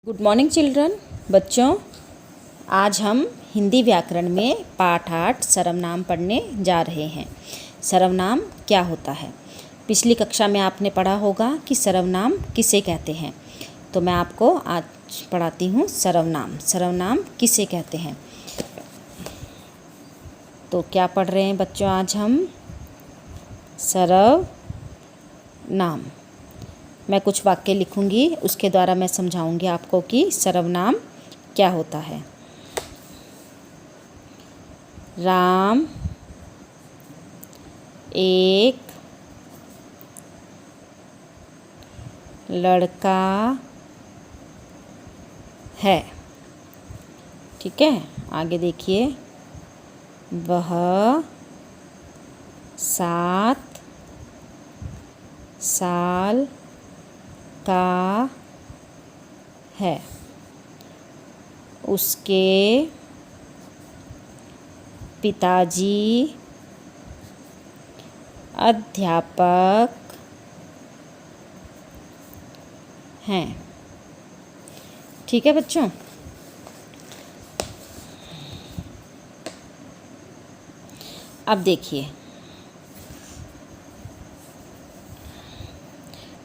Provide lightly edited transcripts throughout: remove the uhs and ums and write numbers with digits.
Good morning children. बच्चों, आज हम हिंदी व्याकरण में पाठ 8 सर्वनाम पढ़ने जा रहे हैं। सर्वनाम क्या होता है? पिछली कक्षा में आपने पढ़ा होगा कि सर्वनाम किसे कहते हैं। तो मैं आपको आज पढ़ाती हूँ सर्वनाम। सर्वनाम किसे कहते हैं? तो क्या पढ़ रहे हैं बच्चों आज हम? सर्वनाम। मैं कुछ वाक्य लिखूंगी, उसके द्वारा मैं समझाऊंगी आपको कि सर्वनाम क्या होता है। राम एक लड़का है। ठीक है, आगे देखिए। वह 7 साल का है। उसके पिताजी अध्यापक हैं। ठीक है बच्चों। अब देखिए,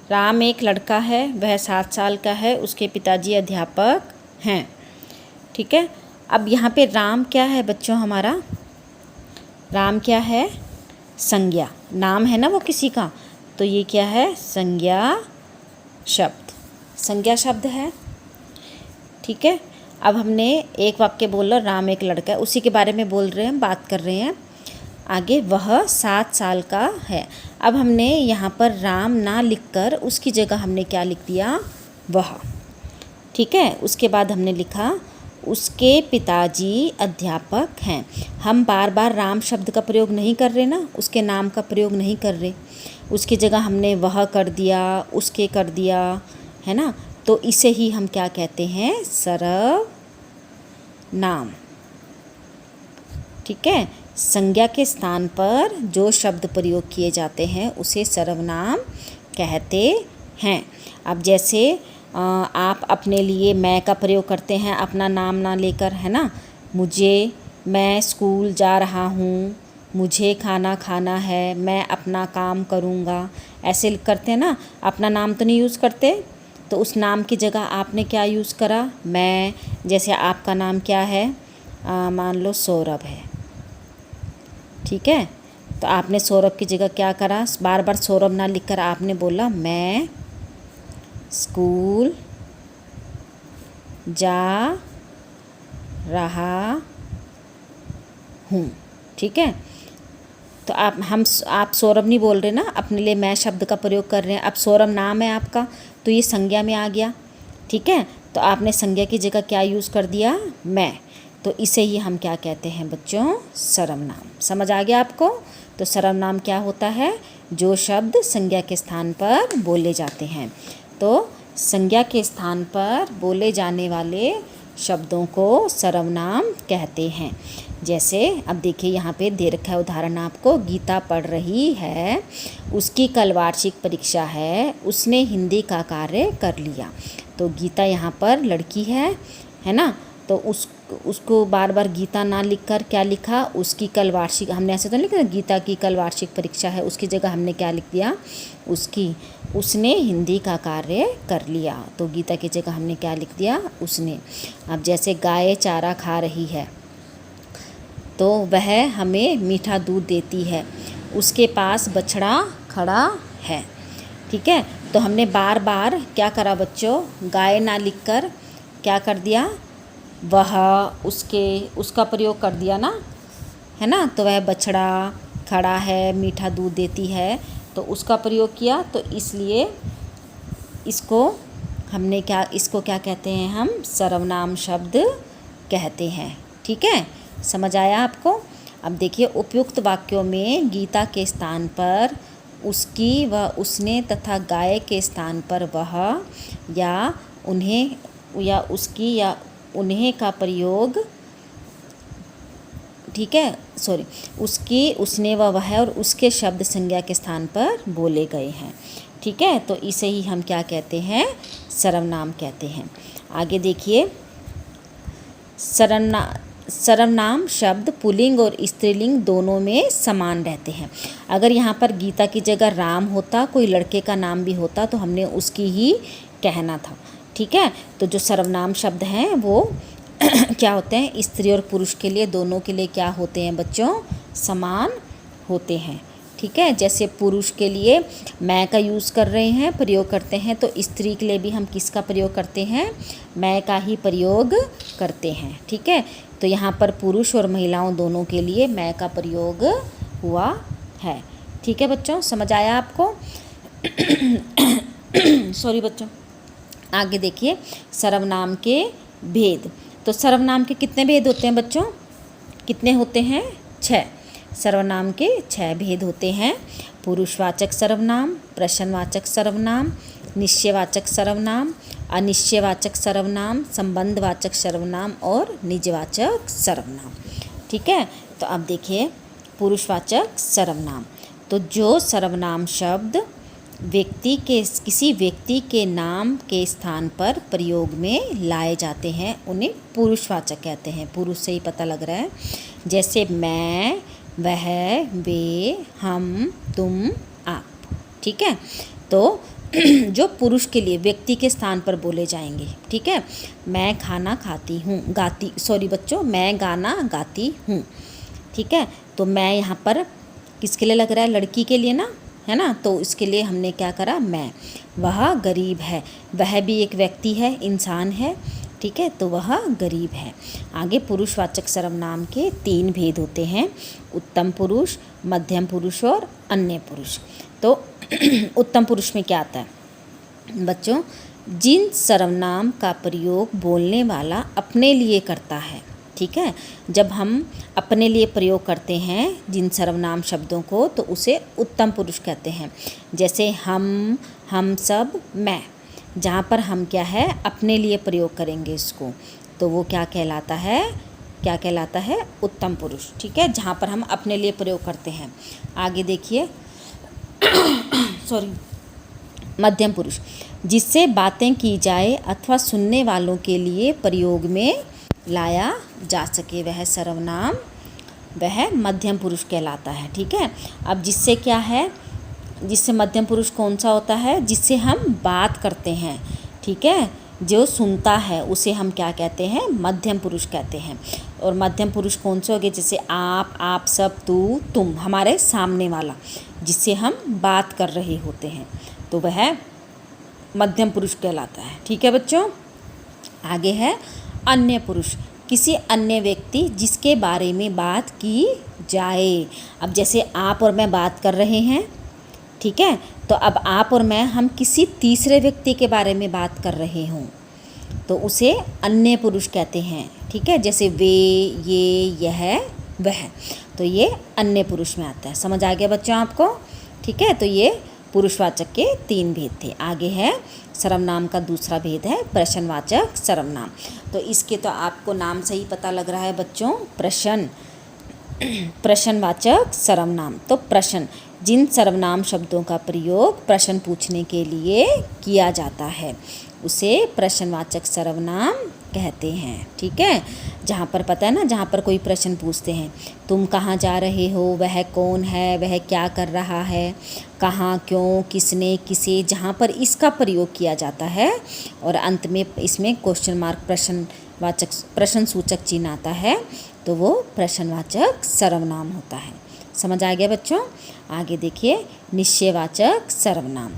राम एक लड़का है, वह 7 साल का है, उसके पिताजी अध्यापक हैं। ठीक है, अब यहाँ पे राम क्या है बच्चों? हमारा राम क्या है? संज्ञा। नाम है ना वो किसी का, तो ये क्या है? संज्ञा शब्द। संज्ञा शब्द है। ठीक है, अब हमने एक वाक्य बोला, राम एक लड़का है, उसी के बारे में बोल रहे हैं, बात कर रहे हैं। आगे वह 7 साल का है। अब हमने यहाँ पर राम ना लिखकर उसकी जगह हमने क्या लिख दिया? वह। ठीक है, उसके बाद हमने लिखा उसके पिताजी अध्यापक हैं। हम बार बार राम शब्द का प्रयोग नहीं कर रहे ना, उसके नाम का प्रयोग नहीं कर रहे। उसकी जगह हमने वह कर दिया, उसके कर दिया, है ना। तो इसे ही हम क्या कहते हैं? सर्वनाम। ठीक है, संज्ञा के स्थान पर जो शब्द प्रयोग किए जाते हैं उसे सर्वनाम कहते हैं। अब जैसे आप अपने लिए मैं का प्रयोग करते हैं अपना नाम ना लेकर, है ना। मुझे, मैं स्कूल जा रहा हूँ, मुझे खाना खाना है, मैं अपना काम करूँगा, ऐसे करते हैं ना। अपना नाम तो नहीं यूज़ करते, तो उस नाम की जगह आपने क्या यूज़ करा? मैं। जैसे आपका नाम क्या है? मान लो सौरभ है। ठीक है, तो आपने सौरभ की जगह क्या करा? बार बार सौरभ ना लिखकर आपने बोला मैं स्कूल जा रहा हूँ। ठीक है, तो आप सौरभ नहीं बोल रहे ना, अपने लिए मैं शब्द का प्रयोग कर रहे हैं। अब सौरभ नाम है आपका, तो ये संज्ञा में आ गया। ठीक है, तो आपने संज्ञा की जगह क्या यूज़ कर दिया? मैं। तो इसे ही हम क्या कहते हैं बच्चों? सर्वनाम। समझ आ गया आपको? तो सर्वनाम क्या होता है? जो शब्द संज्ञा के स्थान पर बोले जाते हैं। तो संज्ञा के स्थान पर बोले जाने वाले शब्दों को सर्वनाम कहते हैं। जैसे अब देखिए, यहाँ पे दे रखा है उदाहरण आपको। गीता पढ़ रही है, उसकी कल वार्षिक परीक्षा है, उसने हिंदी का कार्य कर लिया। तो गीता यहाँ पर लड़की है ना। तो उसको बार बार गीता ना लिखकर क्या लिखा? उसकी कल वार्षिक। हमने ऐसे तो नहीं लिखा गीता की कल वार्षिक परीक्षा है, उसकी जगह हमने क्या लिख दिया? उसकी। उसने हिंदी का कार्य कर लिया, तो गीता की जगह हमने क्या लिख दिया? उसने। अब जैसे गाय चारा खा रही है, तो वह हमें मीठा दूध देती है, उसके पास बछड़ा खड़ा है। ठीक है, तो हमने बार बार क्या करा बच्चों? गाय ना लिखकर क्या कर दिया? वह, उसके, उसका प्रयोग कर दिया ना, है ना। तो वह बछड़ा खड़ा है, मीठा दूध देती है, तो उसका प्रयोग किया। तो इसलिए इसको हमने क्या, इसको क्या कहते हैं हम? सर्वनाम शब्द कहते हैं। ठीक है, समझ आया आपको? अब देखिए, उपयुक्त वाक्यों में गीता के स्थान पर उसकी व उसने तथा गाय के स्थान पर वह या उन्हें या उसकी या उन्हें का प्रयोग। ठीक है, सॉरी, उसकी, उसने व वह और उसके शब्द संज्ञा के स्थान पर बोले गए हैं। ठीक है, तो इसे ही हम क्या कहते हैं? सर्वनाम कहते हैं। आगे देखिए, सर्वनाम शब्द पुल्लिंग और स्त्रीलिंग दोनों में समान रहते हैं। अगर यहाँ पर गीता की जगह राम होता, कोई लड़के का नाम भी होता, तो हमने उसकी ही कहना था। ठीक है, तो जो सर्वनाम शब्द हैं वो क्या होते हैं, स्त्री और पुरुष के लिए, दोनों के लिए क्या होते हैं बच्चों, समान होते हैं। ठीक है, जैसे पुरुष के लिए मैं का यूज़ कर रहे हैं, प्रयोग करते हैं, तो स्त्री के लिए भी हम किसका प्रयोग करते हैं, मैं का ही प्रयोग करते हैं। ठीक है, तो यहाँ पर पुरुष और महिलाओं दोनों के लिए मैं का प्रयोग हुआ है। ठीक है बच्चों, समझ आया आपको? सॉरी बच्चों। आगे देखिए, सर्वनाम के भेद। तो सर्वनाम के कितने भेद होते हैं बच्चों, कितने होते हैं, 6। सर्वनाम के 6 भेद होते हैं। पुरुषवाचक सर्वनाम, प्रश्नवाचक सर्वनाम, निश्चयवाचक सर्वनाम, अनिश्चयवाचक सर्वनाम, संबंधवाचक सर्वनाम और निजवाचक सर्वनाम। ठीक है, तो अब देखिए पुरुषवाचक सर्वनाम। तो जो सर्वनाम शब्द किसी व्यक्ति के नाम के स्थान पर प्रयोग में लाए जाते हैं उन्हें पुरुषवाचक कहते हैं। पुरुष से ही पता लग रहा है, जैसे मैं, वह, वे, हम, तुम, आप। ठीक है, तो जो पुरुष के लिए व्यक्ति के स्थान पर बोले जाएंगे। ठीक है, मैं खाना खाती हूँ, मैं गाना गाती हूँ। ठीक है, तो मैं यहाँ पर किसके लिए लग रहा है, लड़की के लिए ना, है ना, तो इसके लिए हमने क्या करा, मैं। वह गरीब है, वह भी एक व्यक्ति है, इंसान है। ठीक है, तो वह गरीब है। आगे पुरुषवाचक सर्वनाम के 3 भेद होते हैं, उत्तम पुरुष, मध्यम पुरुष और अन्य पुरुष। तो उत्तम पुरुष में क्या आता है बच्चों, जिन सर्वनाम का प्रयोग बोलने वाला अपने लिए करता है। ठीक है, जब हम अपने लिए प्रयोग करते हैं जिन सर्वनाम शब्दों को, तो उसे उत्तम पुरुष कहते हैं। जैसे हम सब, मैं, जहाँ पर हम क्या है, अपने लिए प्रयोग करेंगे इसको, तो वो क्या कहलाता है, उत्तम पुरुष। ठीक है, जहाँ पर हम अपने लिए प्रयोग करते हैं। आगे देखिए मध्यम पुरुष, जिससे बातें की जाए अथवा सुनने वालों के लिए प्रयोग में लाया जा सके, वह सर्वनाम, वह मध्यम पुरुष कहलाता है। ठीक है, अब जिससे क्या है, जिससे मध्यम पुरुष कौन सा होता है, जिससे हम बात करते हैं। ठीक है, जो सुनता है उसे हम क्या कहते हैं, मध्यम पुरुष कहते हैं। और मध्यम पुरुष कौन से हो गए, जैसे आप सब, तू, तुम, हमारे सामने वाला, जिससे हम बात कर रहे होते हैं, तो वह मध्यम पुरुष कहलाता है। ठीक है बच्चों, आगे है अन्य पुरुष, किसी अन्य व्यक्ति जिसके बारे में बात की जाए। अब जैसे आप और मैं बात कर रहे हैं, ठीक है, तो अब आप और मैं, हम किसी तीसरे व्यक्ति के बारे में बात कर रहे हों, तो उसे अन्य पुरुष कहते हैं। ठीक है, जैसे वे, ये, यह, वह, तो ये अन्य पुरुष में आता है। समझ आ गया बच्चों आपको? ठीक है, तो ये पुरुषवाचक के 3 भेद थे। आगे है सर्वनाम का दूसरा भेद है प्रश्नवाचक सर्वनाम। तो इसके तो आपको नाम से ही पता लग रहा है बच्चों, प्रश्नवाचक सर्वनाम। तो प्रश्न, जिन सर्वनाम शब्दों का प्रयोग प्रश्न पूछने के लिए किया जाता है उसे प्रश्नवाचक सर्वनाम कहते हैं। ठीक है, जहाँ पर पता है ना, जहाँ पर कोई प्रश्न पूछते हैं, तुम कहाँ जा रहे हो, वह कौन है, वह क्या कर रहा है, कहाँ, क्यों, किसने, किसे, जहाँ पर इसका प्रयोग किया जाता है और अंत में इसमें क्वेश्चन मार्क प्रश्न सूचक चिन्ह आता है, तो वो प्रश्नवाचक सर्वनाम होता है। समझ आ गया बच्चों? आगे देखिए निश्चयवाचक सर्वनाम।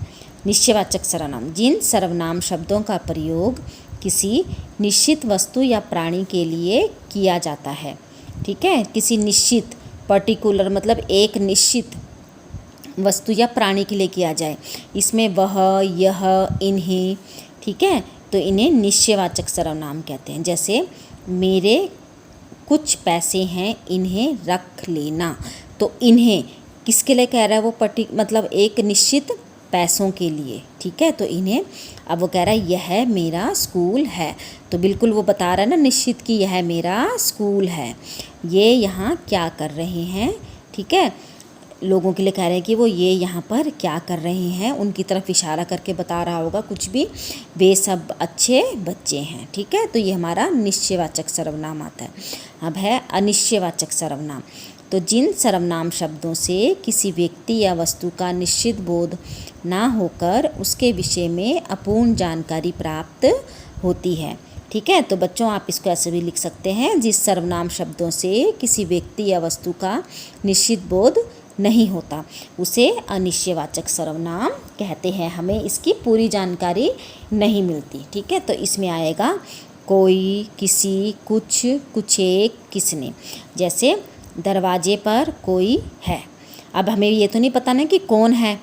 निश्चयवाचक सर्वनाम, जिन सर्वनाम शब्दों का प्रयोग किसी निश्चित वस्तु या प्राणी के लिए किया जाता है। ठीक है, किसी निश्चित, पर्टिकुलर मतलब एक निश्चित वस्तु या प्राणी के लिए किया जाए, इसमें वह, यह, इन्हें, ठीक है, तो इन्हें निश्चयवाचक सर्वनाम कहते हैं। जैसे मेरे कुछ पैसे हैं, इन्हें रख लेना, तो इन्हें किसके लिए कह रहा है, वो मतलब एक निश्चित पैसों के लिए। ठीक है, तो इन्हें, अब वो कह रहा है यह मेरा स्कूल है, तो बिल्कुल वो बता रहा है ना निश्चित कि यह मेरा स्कूल है। ये यहाँ क्या कर रहे हैं, ठीक है, लोगों के लिए कह रहे हैं कि वो ये यहाँ पर क्या कर रहे हैं, उनकी तरफ इशारा करके बता रहा होगा कुछ भी, वे सब अच्छे बच्चे हैं। ठीक है, तो ये हमारा निश्चयवाचक सर्वनाम आता है। अब है अनिश्चयवाचक सर्वनाम। तो जिन सर्वनाम शब्दों से किसी व्यक्ति या वस्तु का निश्चित बोध ना होकर उसके विषय में अपूर्ण जानकारी प्राप्त होती है। ठीक है, तो बच्चों आप इसको ऐसे भी लिख सकते हैं, जिस सर्वनाम शब्दों से किसी व्यक्ति या वस्तु का निश्चित बोध नहीं होता उसे अनिश्चयवाचक सर्वनाम कहते हैं। हमें इसकी पूरी जानकारी नहीं मिलती। ठीक है, तो इसमें आएगा कोई, किसी, कुछ, कुछ एक, किसने। जैसे दरवाजे पर कोई है। अब हमें ये तो नहीं पता ना कि कौन है,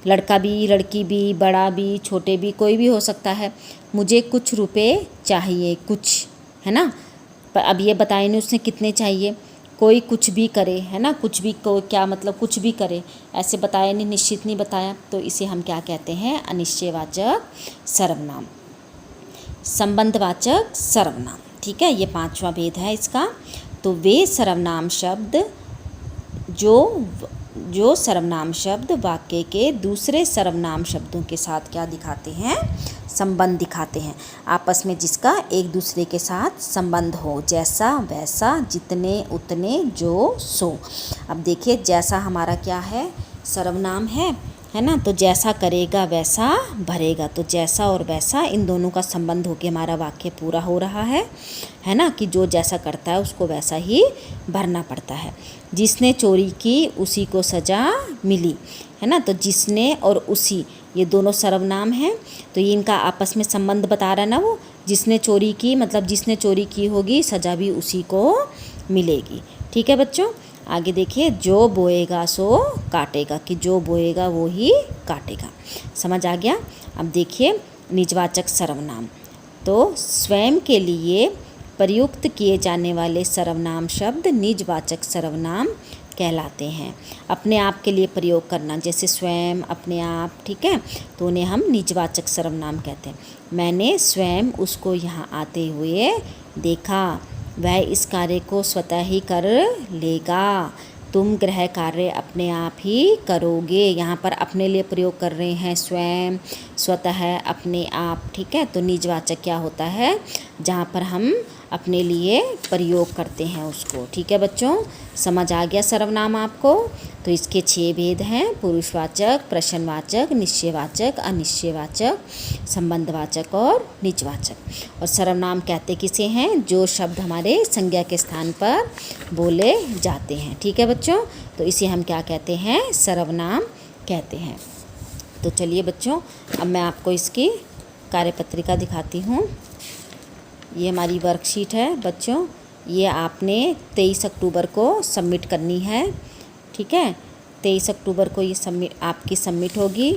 लड़का भी, लड़की भी, बड़ा भी, छोटे भी, कोई भी हो सकता है। मुझे कुछ रुपए चाहिए, कुछ, है ना। पर अब ये बताया नहीं उसने कितने चाहिए। कोई कुछ भी करे, है ना, कुछ भी को क्या मतलब कुछ भी करे, ऐसे बताया नहीं, निश्चित नहीं बताया, तो इसे हम क्या कहते हैं, अनिश्चयवाचक सर्वनाम। संबंधवाचक सर्वनाम। ठीक है, ये 5वां भेद है इसका। तो वे सर्वनाम शब्द जो सर्वनाम शब्द वाक्य के दूसरे सर्वनाम शब्दों के साथ क्या दिखाते हैं, संबंध दिखाते हैं, आपस में जिसका एक दूसरे के साथ संबंध हो, जैसा वैसा, जितने उतने, जो सो। अब देखिए जैसा हमारा क्या है, सर्वनाम है ना, तो जैसा करेगा वैसा भरेगा, तो जैसा और वैसा इन दोनों का संबंध होकर हमारा वाक्य पूरा हो रहा है ना, कि जो जैसा करता है उसको वैसा ही भरना पड़ता है। जिसने चोरी की उसी को सज़ा मिली, है ना, तो जिसने और उसी ये दोनों सर्वनाम हैं, तो ये इनका आपस में संबंध बता रहा है ना। वो जिसने चोरी की मतलब जिसने चोरी की होगी सज़ा भी उसी को मिलेगी। ठीक है बच्चों, आगे देखिए, जो बोएगा सो काटेगा, कि जो बोएगा वो ही काटेगा। समझ आ गया। अब देखिए निजवाचक सर्वनाम। तो स्वयं के लिए प्रयुक्त किए जाने वाले सर्वनाम शब्द निजवाचक सर्वनाम कहलाते हैं। अपने आप के लिए प्रयोग करना, जैसे स्वयं, अपने आप, ठीक है, तो उन्हें हम निजवाचक सर्वनाम कहते हैं। मैंने स्वयं उसको यहाँ आते हुए देखा, वह इस कार्य को स्वतः ही कर लेगा, तुम गृह कार्य अपने आप ही करोगे। यहाँ पर अपने लिए प्रयोग कर रहे हैं, स्वयं, स्वतः, अपने आप। ठीक है, तो निजवाचक क्या होता है, जहाँ पर हम अपने लिए प्रयोग करते हैं उसको। ठीक है बच्चों, समझ आ गया सर्वनाम आपको। तो इसके 6 भेद हैं, पुरुषवाचक, प्रश्नवाचक, निश्चयवाचक, अनिश्चयवाचक, संबंधवाचक और निजवाचक। और सर्वनाम कहते किसे हैं, जो शब्द हमारे संज्ञा के स्थान पर बोले जाते हैं। ठीक है बच्चों, तो इसे हम क्या कहते हैं, सर्वनाम कहते हैं। तो चलिए बच्चों, अब मैं आपको इसकी कार्यपत्रिका दिखाती हूँ। ये हमारी वर्कशीट है बच्चों, ये आपने 23 अक्टूबर को सबमिट करनी है। ठीक है, 23 अक्टूबर को ये आपकी सबमिट होगी।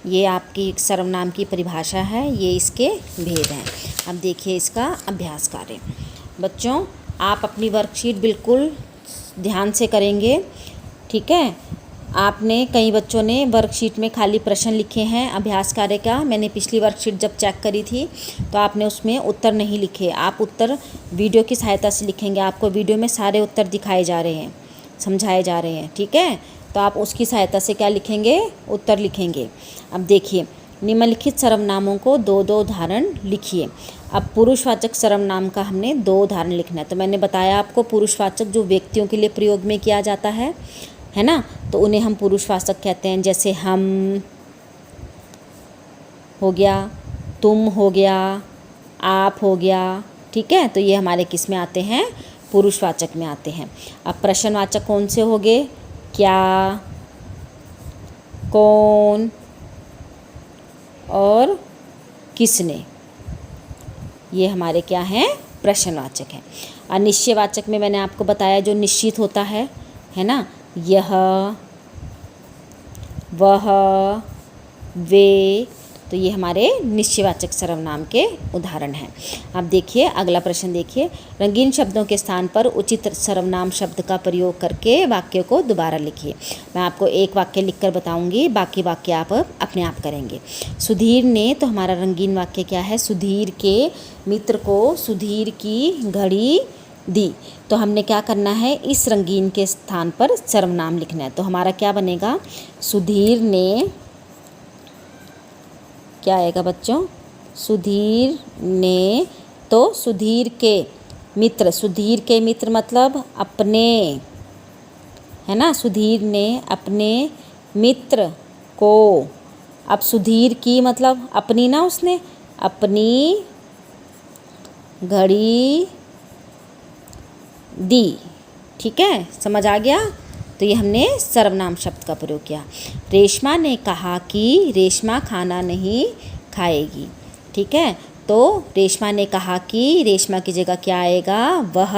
ये आपकी सर्वनाम की परिभाषा है, ये इसके भेद हैं। अब देखिए इसका अभ्यास कार्य। बच्चों आप अपनी वर्कशीट बिल्कुल ध्यान से करेंगे। ठीक है, आपने कई बच्चों ने वर्कशीट में खाली प्रश्न लिखे हैं अभ्यास कार्य का। मैंने पिछली वर्कशीट जब चेक करी थी तो आपने उसमें उत्तर नहीं लिखे। आप उत्तर वीडियो की सहायता से लिखेंगे। आपको वीडियो में सारे उत्तर दिखाए जा रहे हैं, समझाए जा रहे हैं। ठीक है, तो आप उसकी सहायता से क्या लिखेंगे, उत्तर लिखेंगे। अब देखिए, निम्नलिखित सर्वनामों को 2-2 उदाहरण लिखिए। अब पुरुषवाचक सर्वनाम का हमने 2 उदाहरण लिखना है। तो मैंने बताया आपको, पुरुषवाचक जो व्यक्तियों के लिए प्रयोग में किया जाता है ना, तो उन्हें हम पुरुषवाचक कहते हैं। जैसे हम हो गया, तुम हो गया, आप हो गया। ठीक है, तो ये हमारे किस में आते हैं, पुरुषवाचक में आते हैं। अब प्रश्नवाचक कौन से हो गए, क्या, कौन और किसने, ये हमारे क्या हैं, प्रश्नवाचक हैं। अनिश्चयवाचक में मैंने आपको बताया जो निश्चित होता है ना, यह, वह, वे, तो ये हमारे निश्चयवाचक सर्वनाम के उदाहरण हैं। अब देखिए अगला प्रश्न देखिए, रंगीन शब्दों के स्थान पर उचित सर्वनाम शब्द का प्रयोग करके वाक्य को दोबारा लिखिए। मैं आपको एक वाक्य लिखकर बताऊंगी, बाकी वाक्य आप अपने आप करेंगे। सुधीर ने, तो हमारा रंगीन वाक्य क्या है, सुधीर के मित्र को सुधीर की घड़ी दी। तो हमने क्या करना है, इस रंगीन के स्थान पर सर्वनाम लिखना है। तो हमारा क्या बनेगा, सुधीर ने, क्या आएगा बच्चों, सुधीर ने, तो सुधीर के मित्र, सुधीर के मित्र मतलब अपने, है ना, सुधीर ने अपने मित्र को, अब सुधीर की मतलब अपनी ना, उसने अपनी घड़ी दी। ठीक है, समझ आ गया। तो ये हमने सर्वनाम शब्द का प्रयोग किया। रेशमा ने कहा कि रेशमा खाना नहीं खाएगी। ठीक है, तो रेशमा ने कहा कि रेशमा की जगह क्या आएगा, वह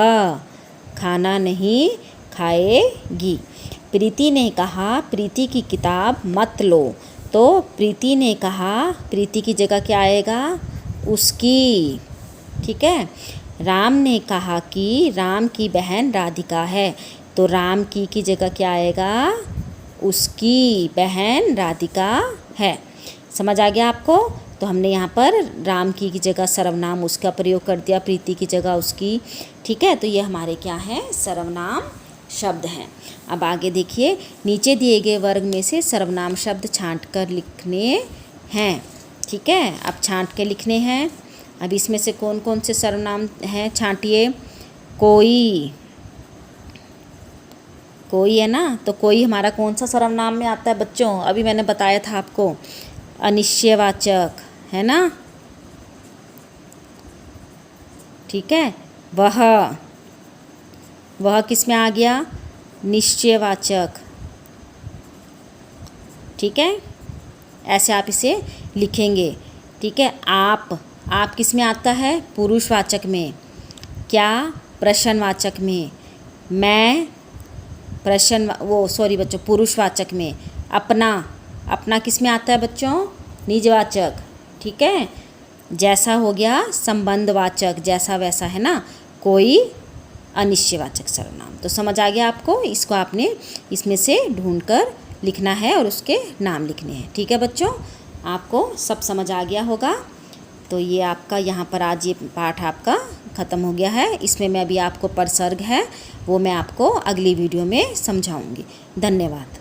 खाना नहीं खाएगी। प्रीति ने कहा प्रीति की किताब मत लो। तो प्रीति ने कहा, प्रीति की जगह क्या आएगा, उसकी। ठीक है, राम ने कहा कि राम की बहन राधिका है। तो राम की जगह क्या आएगा, उसकी बहन राधिका है। समझ आ गया आपको। तो हमने यहाँ पर राम की जगह सर्वनाम उसका प्रयोग कर दिया, प्रीति की जगह उसकी। ठीक है, तो ये हमारे क्या हैं, सर्वनाम शब्द हैं। अब आगे देखिए, नीचे दिए गए वर्ग में से सर्वनाम शब्द छांट कर लिखने हैं। ठीक है, अब छांट के लिखने हैं। अब इसमें से कौन कौन से सर्वनाम हैं, छांटिए। कोई, कोई है ना, तो कोई हमारा कौन सा सर्वनाम में आता है बच्चों, अभी मैंने बताया था आपको, अनिश्चयवाचक, है ना। ठीक है, वह किस में आ गया, निश्चयवाचक। ठीक है, ऐसे आप इसे लिखेंगे। ठीक है, आप किस में आता है, पुरुषवाचक में। क्या, प्रश्नवाचक में। मैं, बच्चों, पुरुषवाचक में। अपना किस में आता है बच्चों, निजवाचक। ठीक है, जैसा हो गया संबंधवाचक, जैसा वैसा, है ना। कोई, अनिश्चयवाचक सर्वनाम। तो समझ आ गया आपको, इसको आपने इसमें से ढूंढकर लिखना है और उसके नाम लिखने हैं। ठीक है बच्चों, आपको सब समझ आ गया होगा। तो ये आपका यहाँ पर आज ये पाठ आपका ख़त्म हो गया है। इसमें मैं अभी आपको परसर्ग है वो मैं आपको अगली वीडियो में समझाऊंगी। धन्यवाद।